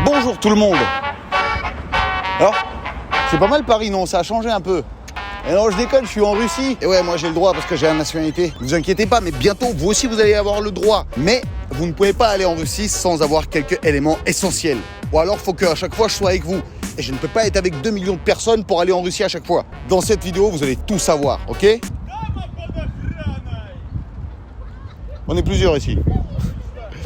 Bonjour tout le monde. Alors, c'est pas mal Paris, non? Ça a changé un peu. Et non, je déconne, je suis en Russie. Et ouais, moi j'ai le droit parce que j'ai la nationalité. Ne vous inquiétez pas, mais bientôt, vous aussi, vous allez avoir le droit. Mais vous ne pouvez pas aller en Russie sans avoir quelques éléments essentiels. Ou alors, il faut qu'à chaque fois, je sois avec vous. Et je ne peux pas être avec 2 millions de personnes pour aller en Russie à chaque fois. Dans cette vidéo, vous allez tout savoir, ok? On est plusieurs ici.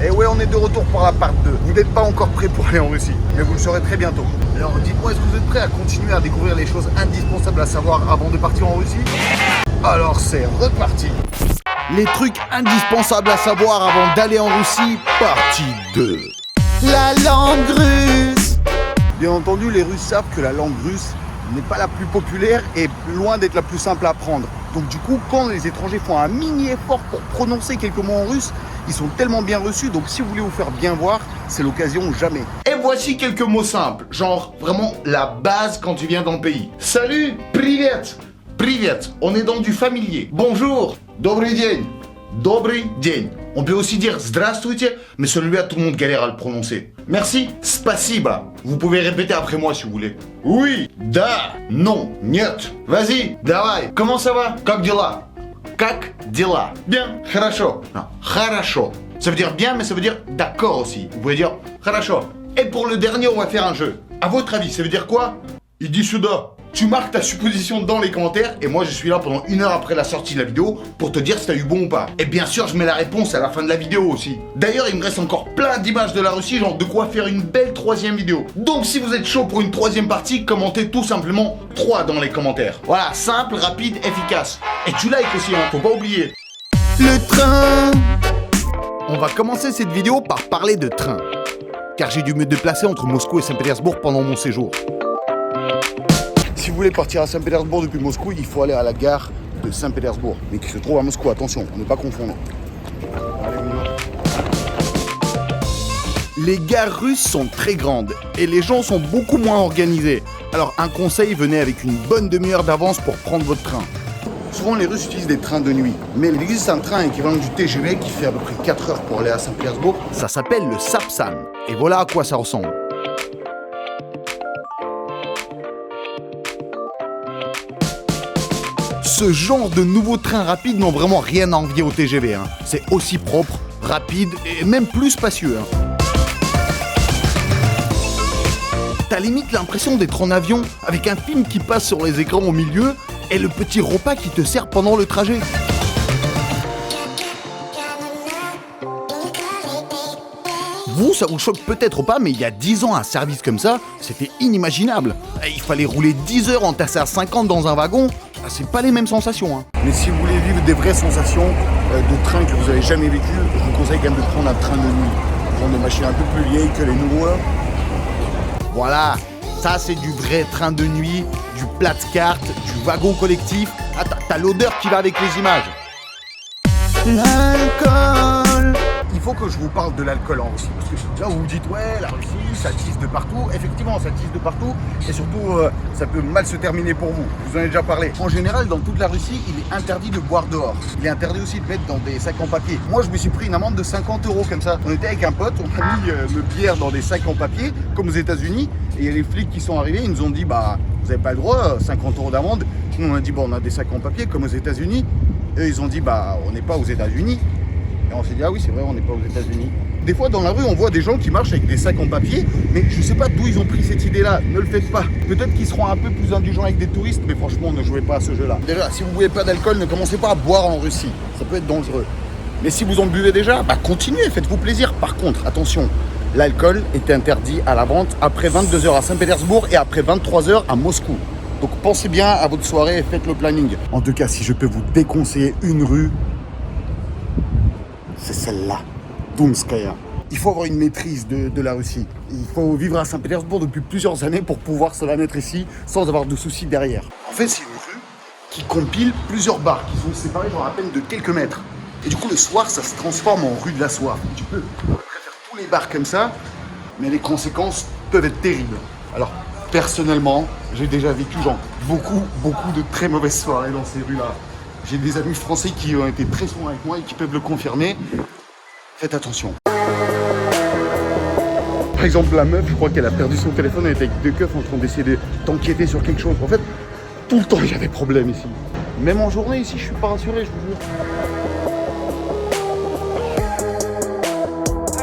Et ouais, on est de retour pour la part 2. Vous n'êtes pas encore prêts pour aller en Russie, mais vous le serez très bientôt. Alors dites-moi, est-ce que vous êtes prêts à continuer à découvrir les choses indispensables à savoir avant de partir en Russie? Alors c'est reparti. Les trucs indispensables à savoir avant d'aller en Russie, partie 2. La langue russe. Bien entendu, les Russes savent que la langue russe n'est pas la plus populaire et loin d'être la plus simple à apprendre. Donc du coup, quand les étrangers font un mini effort pour prononcer quelques mots en russe, ils sont tellement bien reçus, donc si vous voulez vous faire bien voir, c'est l'occasion jamais. Et voici quelques mots simples, genre vraiment la base quand tu viens dans le pays. Salut, привет, привет, on est dans du familier. Bonjour, добрый день, добрый день. On peut aussi dire здравствуйте, mais celui-là tout le monde galère à le prononcer. Merci, спасибо. Vous pouvez répéter après moi si vous voulez. Oui, да, non, нет. Vas-y, давай. Comment ça va? Как дела? Как дела? Bien, хорошо. Non, хорошо. Ça veut dire bien, mais ça veut dire d'accord aussi. Vous pouvez dire хорошо. Et pour le dernier, on va faire un jeu. À votre avis, ça veut dire quoi? Иди сюда. Tu marques ta supposition dans les commentaires et moi je suis là pendant 1 heure après la sortie de la vidéo pour te dire si t'as eu bon ou pas. Et bien sûr je mets la réponse à la fin de la vidéo aussi. D'ailleurs il me reste encore plein d'images de la Russie, genre de quoi faire une belle 3e vidéo. Donc si vous êtes chaud pour une 3e partie, commentez tout simplement 3 dans les commentaires. Voilà, simple, rapide, efficace. Et tu likes aussi, hein, faut pas oublier. Le train. On va commencer cette vidéo par parler de train. Car j'ai dû me déplacer entre Moscou et Saint-Pétersbourg pendant mon séjour. Si vous voulez partir à Saint-Pétersbourg depuis Moscou, il faut aller à la gare de Saint-Pétersbourg, mais qui se trouve à Moscou, attention, on ne pas confondre. Les gares russes sont très grandes et les gens sont beaucoup moins organisés. Alors un conseil, venez avec une bonne demi-heure d'avance pour prendre votre train. Souvent les Russes utilisent des trains de nuit, mais il existe un train équivalent du TGV qui fait à peu près 4 heures pour aller à Saint-Pétersbourg. Ça s'appelle le Sapsan, et voilà à quoi ça ressemble. Ce genre de nouveaux trains rapides n'ont vraiment rien à envier au TGV. Hein. C'est aussi propre, rapide et même plus spacieux. Hein. T'as limite l'impression d'être en avion avec un film qui passe sur les écrans au milieu et le petit repas qui te sert pendant le trajet. Vous, ça vous choque peut-être pas, mais il y a 10 ans, un service comme ça, c'était inimaginable. Il fallait rouler 10 heures entassé à 50 dans un wagon. C'est pas les mêmes sensations. Hein. Mais si vous voulez vivre des vraies sensations de train que vous avez jamais vécu, je vous conseille quand même de prendre un train de nuit. Prendre des machines un peu plus vieilles que les nouveaux. Voilà, ça c'est du vrai train de nuit, du plat-carte, du wagon collectif. Ah, t'as l'odeur qui va avec les images. L'alcool. Il faut que je vous parle de l'alcool en Russie. Parce que là, vous vous dites, ouais, la Russie, ça tisse de partout. Effectivement, ça tisse de partout. Et surtout, ça peut mal se terminer pour vous. Je vous en ai déjà parlé. En général, dans toute la Russie, il est interdit de boire dehors. Il est interdit aussi de mettre dans des sacs en papier. Moi, je me suis pris une amende de 50 € comme ça. On était avec un pote, on a mis nos bières dans des sacs en papier, comme aux États-Unis. Et il y a les flics qui sont arrivés, ils nous ont dit, bah, vous n'avez pas le droit, 50 € d'amende. Nous, on a dit, bon, on a des sacs en papier, comme aux États-Unis. Eux, ils ont dit, bah, on n'est pas aux États-Unis. Et on s'est dit, ah oui, c'est vrai, on n'est pas aux États-Unis. Des fois, dans la rue, on voit des gens qui marchent avec des sacs en papier, mais je sais pas d'où ils ont pris cette idée-là. Ne le faites pas. Peut-être qu'ils seront un peu plus indulgents avec des touristes, mais franchement, ne jouez pas à ce jeu-là. Déjà, si vous ne buvez pas d'alcool, ne commencez pas à boire en Russie. Ça peut être dangereux. Mais si vous en buvez déjà, bah continuez, faites-vous plaisir. Par contre, attention, l'alcool est interdit à la vente après 22 h à Saint-Pétersbourg et après 23 h à Moscou. Donc pensez bien à votre soirée et faites le planning. En tout cas, si je peux vous déconseiller une rue, c'est celle-là, Doumskaya. Il faut avoir une maîtrise de la Russie. Il faut vivre à Saint-Pétersbourg depuis plusieurs années pour pouvoir se la mettre ici sans avoir de soucis derrière. En fait, c'est une rue qui compile plusieurs bars qui sont séparés genre à peine de quelques mètres. Et du coup, le soir, ça se transforme en rue de la soif. Tu peux faire tous les bars comme ça, mais les conséquences peuvent être terribles. Alors, personnellement, j'ai déjà vécu genre beaucoup de très mauvaises soirées dans ces rues-là. J'ai des amis français qui ont été très souvent avec moi et qui peuvent le confirmer. Faites attention. Par exemple, la meuf, je crois qu'elle a perdu son téléphone, elle était avec deux keufs en train d'essayer d'enquêter sur quelque chose. En fait, tout le temps, il y a des problèmes ici. Même en journée, ici, je suis pas rassuré, je vous jure.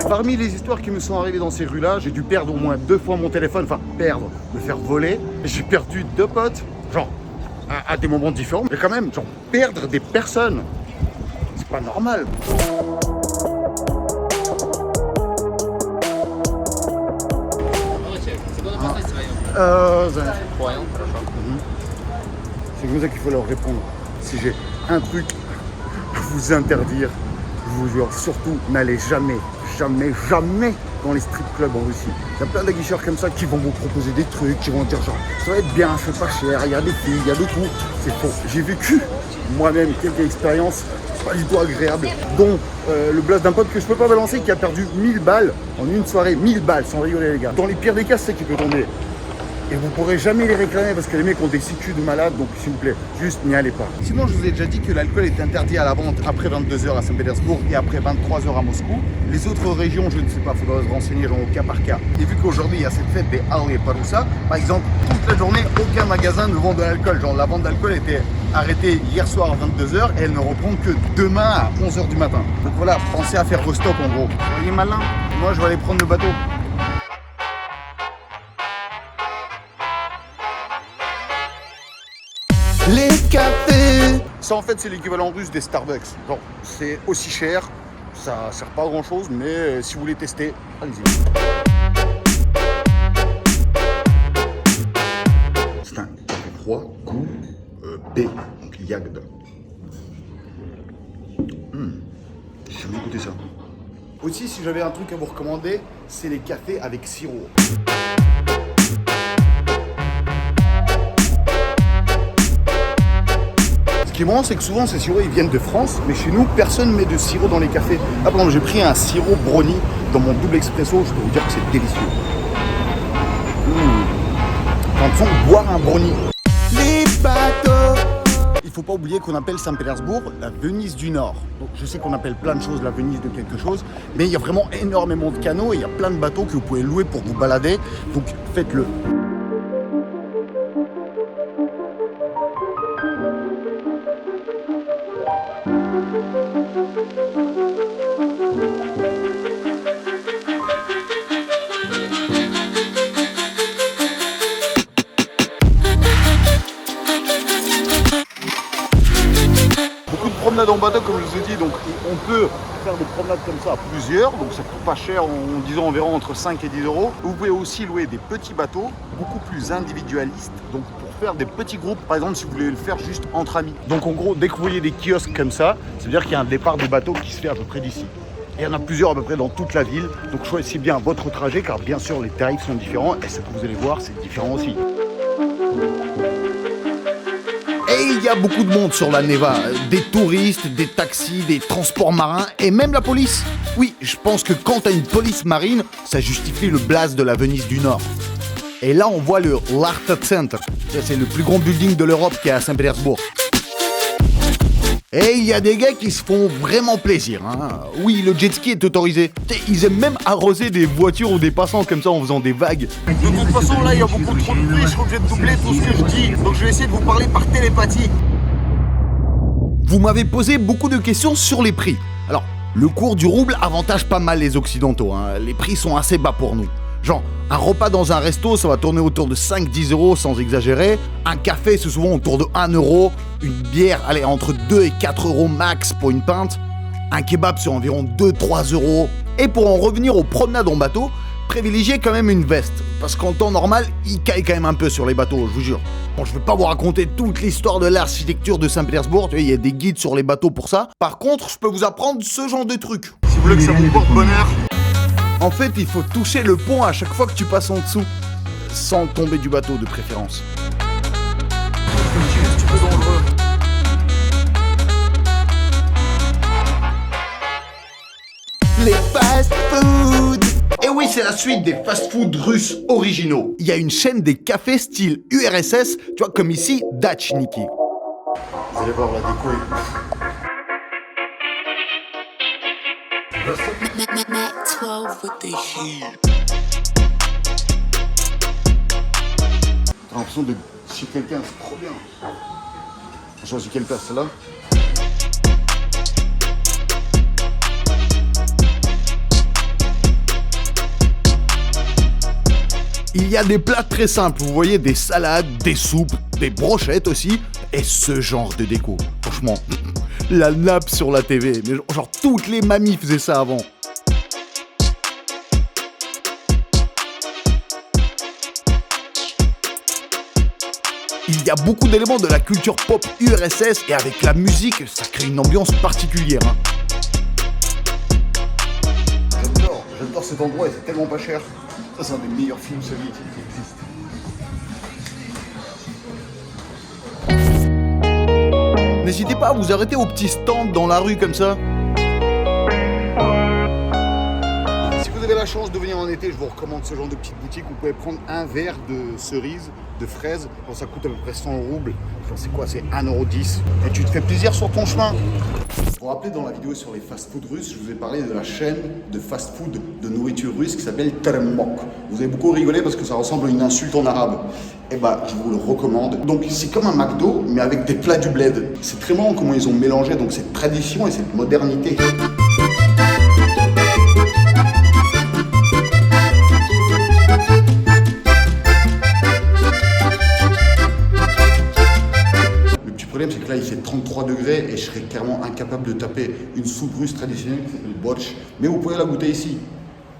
Parmi les histoires qui me sont arrivées dans ces rues-là, j'ai dû perdre au moins 2 fois mon téléphone. Enfin, perdre, me faire voler. J'ai perdu 2 potes, genre, à des moments différents. Mais quand même, genre, perdre des personnes, c'est pas normal. C'est comme ça qu'il faut leur répondre. Si j'ai un truc à vous interdire, je vous jure, surtout n'allez jamais dans les strip clubs en Russie. Il y a plein d'aguicheurs comme ça qui vont vous proposer des trucs, qui vont dire genre ça va être bien, c'est pas cher, il y a des filles, il y a de tout. C'est faux. J'ai vécu moi-même quelques expériences pas du tout agréables, dont le blast d'un pote que je peux pas balancer qui a perdu 1000 balles en une soirée, 1000 balles, sans rigoler les gars. Dans les pires des cas, c'est qui peut tomber. Et vous pourrez jamais les réclamer parce que les mecs ont des sécu de malades, donc s'il vous plaît, juste n'y allez pas. Sinon, je vous ai déjà dit que l'alcool est interdit à la vente après 22h à Saint-Pétersbourg et après 23h à Moscou. Les autres régions, je ne sais pas, il faudra se renseigner genre, au cas par cas. Et vu qu'aujourd'hui, il y a cette fête des Arles et Paroussa, par exemple, toute la journée, aucun magasin ne vend de l'alcool. Genre, la vente d'alcool était arrêtée hier soir à 22h et elle ne reprend que demain à 11h du matin. Donc voilà, pensez à faire vos stocks en gros. Soyez malins, moi je vais aller prendre le bateau. Les cafés. Ça en fait c'est l'équivalent russe des Starbucks. Genre c'est aussi cher, ça sert pas à grand chose, mais si vous voulez tester, allez-y. C'est un café froid, goût B, donc Yagd. J'ai jamais goûté ça. Aussi si j'avais un truc à vous recommander, c'est les cafés avec sirop. Ce qui est marrant, c'est que souvent ces sirops ils viennent de France, mais chez nous personne met de sirop dans les cafés. Ah pardon, j'ai pris un sirop brownie dans mon double expresso, je peux vous dire que c'est délicieux. J'ai l'impression de boire un brownie. Les bateaux. Il faut pas oublier qu'on appelle Saint-Pétersbourg la Venise du Nord. Donc je sais qu'on appelle plein de choses la Venise de quelque chose, mais il y a vraiment énormément de canaux et il y a plein de bateaux que vous pouvez louer pour vous balader, donc faites-le. En bateau comme je vous ai dit, donc on peut faire des promenades comme ça à plusieurs, donc ça coûte pas cher, en disant environ entre 5 et 10 euros. Vous pouvez aussi louer des petits bateaux, beaucoup plus individualistes, donc pour faire des petits groupes, par exemple si vous voulez le faire juste entre amis. Donc en gros, dès que vous voyez des kiosques comme ça, ça veut dire qu'il y a un départ de bateau qui se fait à peu près d'ici. Et il y en a plusieurs à peu près dans toute la ville, donc choisissez bien votre trajet car bien sûr les tarifs sont différents et ce que vous allez voir c'est différent aussi. Et il y a beaucoup de monde sur la Neva, des touristes, des taxis, des transports marins et même la police. Oui, je pense que quand t'as une police marine, ça justifie le blast de la Venise du Nord. Et là on voit le L'Art Center, c'est le plus grand building de l'Europe qui est à Saint-Pétersbourg. Et il y a des gars qui se font vraiment plaisir, hein. Oui, le jet ski est autorisé. Ils aiment même arroser des voitures ou des passants comme ça en faisant des vagues. De toute façon, là, il y a beaucoup trop de bruit, je suis obligé de doubler tout ce que je dis. Donc je vais essayer de vous parler par télépathie. Vous m'avez posé beaucoup de questions sur les prix. Alors, le cours du rouble avantage pas mal les Occidentaux, hein. Les prix sont assez bas pour nous. Genre, un repas dans un resto, ça va tourner autour de 5-10 euros sans exagérer. Un café, c'est souvent autour de 1 euro. Une bière, allez, entre 2 et 4 euros max pour une pinte. Un kebab, c'est environ 2-3 euros. Et pour en revenir aux promenades en bateau, privilégiez quand même une veste. Parce qu'en temps normal, il caille quand même un peu sur les bateaux, je vous jure. Bon, je vais pas vous raconter toute l'histoire de l'architecture de Saint-Pétersbourg, il y a des guides sur les bateaux pour ça. Par contre, je peux vous apprendre ce genre de trucs. Si vous voulez que ça vous porte bonheur. En fait, il faut toucher le pont à chaque fois que tu passes en dessous, sans tomber du bateau de préférence. C'est un petit peu dangereux. Les fast-food. Et oui, c'est la suite des fast-food russes originaux. Il y a une chaîne des cafés style URSS, tu vois, comme ici, Dachniki. Vous allez voir la déco. Mac 12 with the heat. l'impression de chez quelqu'un, c'est trop bien. On choisit quelle place, celle-là? Il y a des plats très simples, vous voyez, des salades, des soupes, des brochettes aussi, et ce genre de déco. Franchement, la nappe sur la TV, mais genre toutes les mamies faisaient ça avant. Il y a beaucoup d'éléments de la culture pop URSS et avec la musique, ça crée une ambiance particulière. J'adore cet endroit et c'est tellement pas cher. Ça, c'est un des meilleurs films soviétiques qui existent. N'hésitez pas à vous arrêter aux petits stands dans la rue comme ça. Si vous avez la chance de venir en été, je vous recommande ce genre de petite boutique. Vous pouvez prendre un verre de cerises, de fraises. Bon, ça coûte à peu près 100 roubles. Enfin, c'est quoi? C'est 1,10 €. Et tu te fais plaisir sur ton chemin. Vous vous rappelez, dans la vidéo sur les fast-food russes, je vous ai parlé de la chaîne de fast-food de nourriture russe qui s'appelle Teremok. Vous avez beaucoup rigolé parce que ça ressemble à une insulte en arabe. Eh ben, je vous le recommande. Donc, c'est comme un McDo, mais avec des plats du bled. C'est très marrant comment ils ont mélangé donc cette tradition et cette modernité. Le problème, c'est que là, il fait 33 degrés et je serais clairement incapable de taper une soupe russe traditionnelle qui s'appelle borsch. Mais vous pouvez la goûter ici.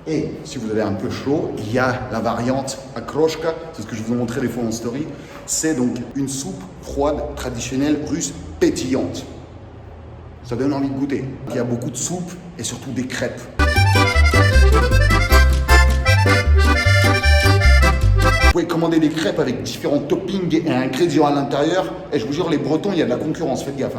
Et si vous avez un peu chaud, il y a la variante akroshka, c'est ce que je vous ai montré des fois en story. C'est donc une soupe froide traditionnelle russe pétillante. Ça donne envie de goûter. Il y a beaucoup de soupes et surtout des crêpes. Vous pouvez commander des crêpes avec différents toppings et ingrédients à l'intérieur. Et je vous jure, les Bretons, il y a de la concurrence, faites gaffe.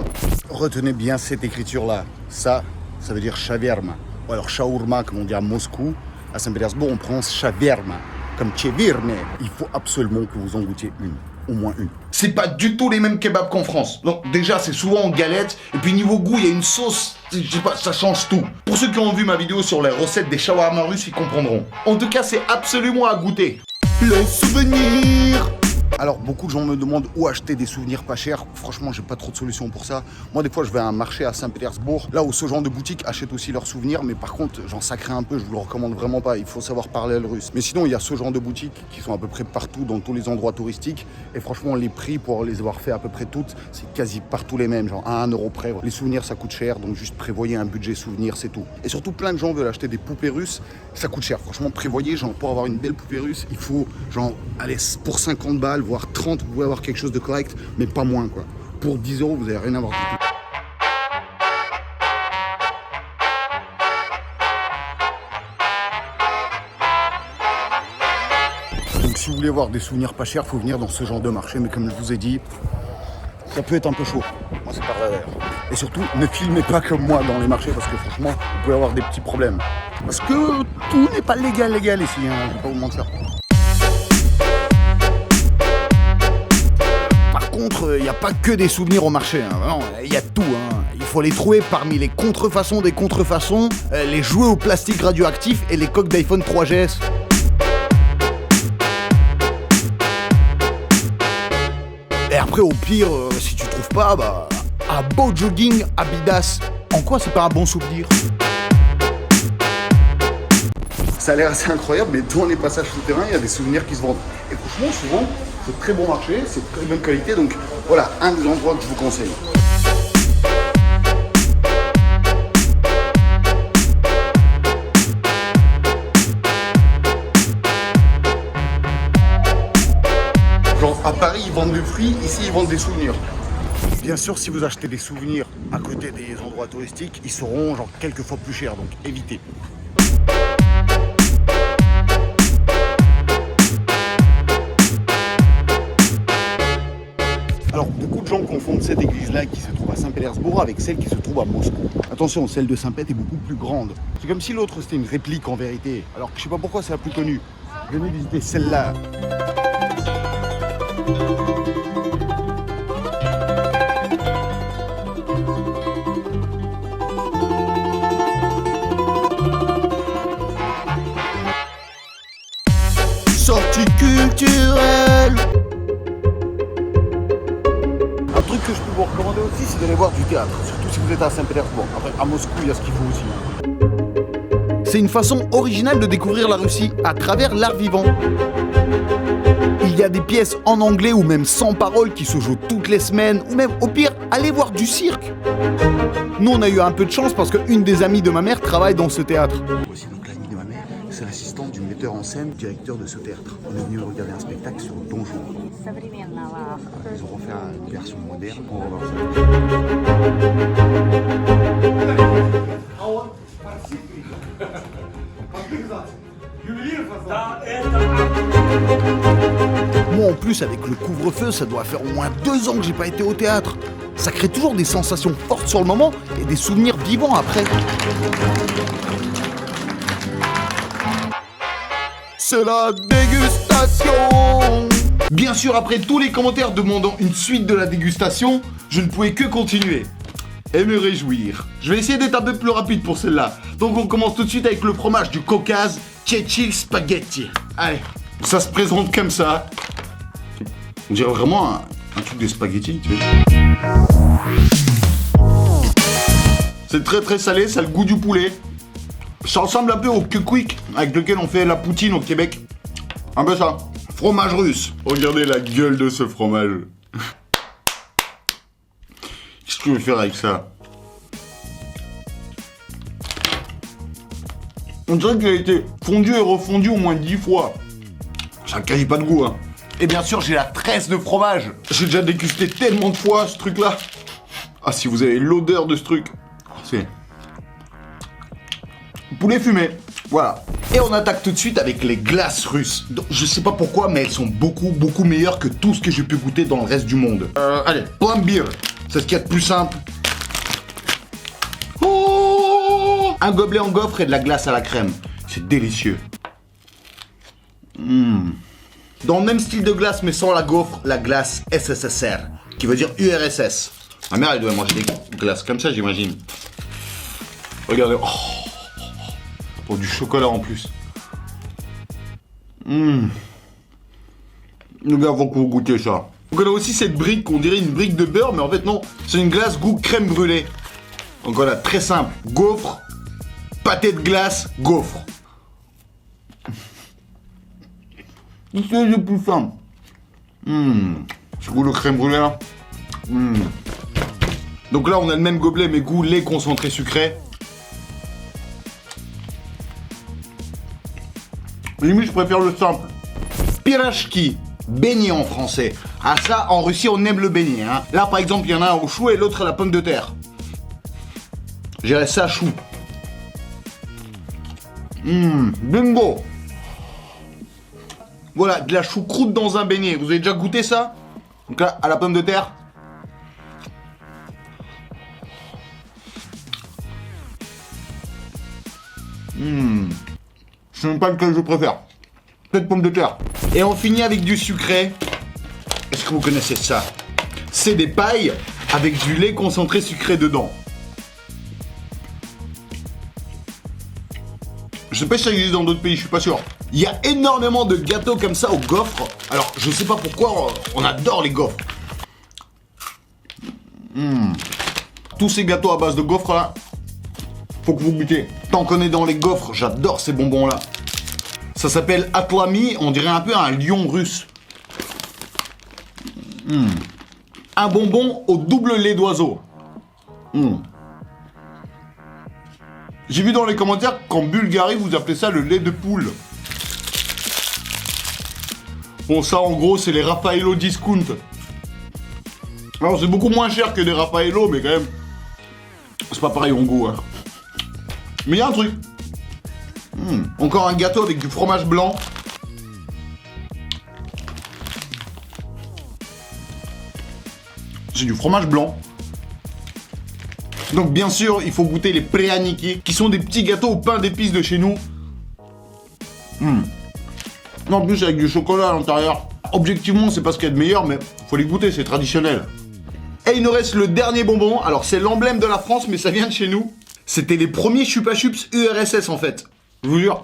Retenez bien cette écriture-là. Ça veut dire shaverma. Ou alors shaourma, comme on dit à Moscou. À Saint-Pétersbourg, on prononce shaverma, comme chevirme. Il faut absolument que vous en goûtiez une. Au moins une. C'est pas du tout les mêmes kebabs qu'en France. Donc déjà, c'est souvent en galette. Et puis niveau goût, il y a une sauce. Je sais pas, ça change tout. Pour ceux qui ont vu ma vidéo sur les recettes des shawarma russes, ils comprendront. En tout cas, c'est absolument à goûter. Le souvenir. Alors beaucoup de gens me demandent où acheter des souvenirs pas chers. Franchement, j'ai pas trop de solutions pour ça. Moi, des fois, je vais à un marché à Saint-Pétersbourg, là où ce genre de boutique achète aussi leurs souvenirs. Mais par contre, j'en sacré un peu, je vous le recommande vraiment pas. Il faut savoir parler le russe. Mais sinon, il y a ce genre de boutiques qui sont à peu près partout dans tous les endroits touristiques. Et franchement, les prix pour les avoir fait à peu près toutes, c'est quasi partout les mêmes, genre à 1 € près. Les souvenirs, ça coûte cher, donc juste prévoyez un budget souvenir, c'est tout. Et surtout, plein de gens veulent acheter des poupées russes. Ça coûte cher. Franchement, prévoyez, genre pour avoir une belle poupée russe, il faut genre, allez, pour 50 balles, voire 30, vous pouvez avoir quelque chose de correct, mais pas moins quoi. Pour 10 €, vous n'allez rien avoir du tout. Donc si vous voulez voir des souvenirs pas chers, il faut venir dans ce genre de marché, mais comme je vous ai dit, ça peut être un peu chaud. Moi c'est pas vrai d'ailleurs. Et surtout, ne filmez pas comme moi dans les marchés parce que franchement, vous pouvez avoir des petits problèmes. Parce que tout n'est pas légal ici, hein, je vais pas vous mentir. Par contre, il n'y a pas que des souvenirs au marché, hein. Non, il y a tout, hein. Il faut les trouver parmi les contrefaçons des contrefaçons, les jouets au plastique radioactif et les coques d'iPhone 3GS. Et après, au pire, si tu trouves pas, bah, un beau jogging Adidas. En quoi c'est pas un bon souvenir? Ça a l'air assez incroyable, mais dans les passages souterrains, il y a des souvenirs qui se vendent. Et franchement, souvent, c'est très bon marché, c'est de très bonne qualité, donc voilà, un des endroits que je vous conseille. Genre, à Paris, ils vendent du fruit, ici, ils vendent des souvenirs. Bien sûr, si vous achetez des souvenirs à côté des endroits touristiques, ils seront genre quelques fois plus chers, donc évitez. Alors, beaucoup de gens confondent cette église-là qui se trouve à Saint-Pétersbourg avec celle qui se trouve à Moscou. Attention, celle de Saint-Pét est beaucoup plus grande. C'est comme si l'autre c'était une réplique en vérité. Alors que je sais pas pourquoi c'est la plus connue. Venez visiter celle-là. Sortie culturelle. que je peux vous recommander aussi, c'est d'aller voir du théâtre, surtout si vous êtes à Saint-Pétersbourg. Après, à Moscou, il y a ce qu'il faut aussi. C'est une façon originale de découvrir la Russie à travers l'art vivant. Il y a des pièces en anglais ou même sans paroles qui se jouent toutes les semaines, ou même au pire, allez voir du cirque. Nous, on a eu un peu de chance parce qu'une des amies de ma mère travaille dans ce théâtre. Voici donc l'amie de ma mère, c'est l'assistante du metteur en scène, directeur de ce théâtre. On est venu regarder un spectacle sur Don Juan. Ils ont refait une version moderne, on va voir ça. Moi en plus avec le couvre-feu ça doit faire au moins 2 ans que j'ai pas été au théâtre. Ça crée toujours des sensations fortes sur le moment et des souvenirs vivants après. C'est la dégustation. Bien sûr après tous les commentaires demandant une suite de la dégustation, je ne pouvais que continuer et me réjouir. Je vais essayer d'être un peu plus rapide pour celle-là. Donc on commence tout de suite avec le fromage du Caucase, Tchétchil Spaghetti. Allez, ça se présente comme ça. On dirait vraiment un truc de spaghetti, tu vois. C'est très très salé, ça a le goût du poulet. Ça ressemble un peu au Quick avec lequel on fait la poutine au Québec. Un peu ça. Fromage russe. Regardez la gueule de ce fromage. Qu'est-ce que je vais faire avec ça? On dirait qu'il a été fondu et refondu au moins 10 fois. Ça n'a quasi pas de goût, hein. Et bien sûr, j'ai la tresse de fromage. J'ai déjà dégusté tellement de fois ce truc-là. Ah, si vous avez l'odeur de ce truc. C'est... poulet fumé. Voilà. Et on attaque tout de suite avec les glaces russes. Donc, je sais pas pourquoi, mais elles sont beaucoup meilleures que tout ce que j'ai pu goûter dans le reste du monde. Allez, plombier. C'est ce qu'il y a de plus simple. Oh, un gobelet en gaufre et de la glace à la crème. C'est délicieux. Dans le même style de glace, mais sans la gaufre, la glace SSSR, qui veut dire URSS. Ma mère, elle doit manger des glaces comme ça, j'imagine. Regardez. Oh, du chocolat en plus. Le gars, faut que vous goûtez ça. Donc on a aussi cette brique, on dirait une brique de beurre, mais en fait non, c'est une glace goût crème brûlée. Donc voilà, très simple. Gaufre, pâté de glace, gaufre. C'est le plus simple. Ce goût de crème brûlée là. Donc là, on a le même gobelet, mais goût lait concentré sucré. Limite, je préfère le simple. Pirachki, beignet en français. Ah ça, en Russie, on aime le beignet. Hein. Là, par exemple, il y en a un au chou et l'autre à la pomme de terre. J'irais ça chou. Bingo. Voilà, de la choucroute dans un beignet. Vous avez déjà goûté ça? Donc là, à la pomme de terre. Je sais même pas lequel je préfère. Peut-être pomme de terre. Et on finit avec du sucré. Est-ce que vous connaissez ça? C'est des pailles avec du lait concentré sucré dedans. Je sais pas si ça existe dans d'autres pays, je suis pas sûr. Il y a énormément de gâteaux comme ça aux gaufres. Alors, je sais pas pourquoi, on adore les gaufres. Tous ces gâteaux à base de gaufres là, faut que vous goûtiez. Tant qu'on est dans les gaufres, j'adore ces bonbons là. Ça s'appelle Atlami, on dirait un peu un lion russe. Un bonbon au double lait d'oiseau. J'ai vu dans les commentaires qu'en Bulgarie, vous appelez ça le lait de poule. Bon, ça, en gros, c'est les Raffaello Discount. Alors, c'est beaucoup moins cher que des Raffaello, mais quand même, c'est pas pareil en goût. Hein. Mais il y a un truc. Encore un gâteau avec du fromage blanc. C'est du fromage blanc. Donc bien sûr, il faut goûter les prяники, qui sont des petits gâteaux au pain d'épices de chez nous. En plus avec du chocolat à l'intérieur. Objectivement, c'est pas ce qu'il y a de meilleur, mais faut les goûter, c'est traditionnel. Et il nous reste le dernier bonbon. Alors c'est l'emblème de la France, mais ça vient de chez nous. C'était les premiers Chupa Chups URSS en fait. Je vous jure.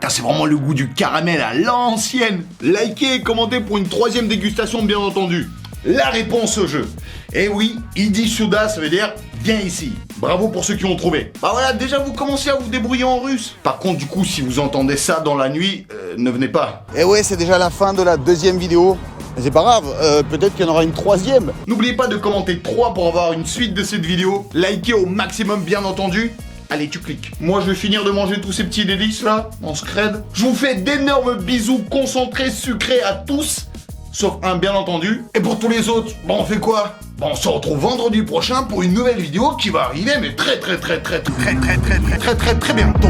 C'est vraiment le goût du caramel à l'ancienne. Likez et commentez pour une 3e dégustation, bien entendu. La réponse au jeu. Et oui, il dit Suda, ça veut dire viens ici. Bravo pour ceux qui ont trouvé. Bah voilà, déjà vous commencez à vous débrouiller en russe. Par contre, du coup, si vous entendez ça dans la nuit, ne venez pas. Et ouais, c'est déjà la fin de la 2e vidéo. Mais c'est pas grave, peut-être qu'il y en aura une 3e. N'oubliez pas de commenter 3 pour avoir une suite de cette vidéo. Likez au maximum, bien entendu. Allez, tu cliques. Moi, je vais finir de manger tous ces petits délices là, en scred. Je vous fais d'énormes bisous concentrés, sucrés à tous. Sauf un, bien entendu. Et pour tous les autres, bon, on fait quoi? Bon, on se retrouve vendredi prochain pour une nouvelle vidéo qui va arriver, mais très bientôt.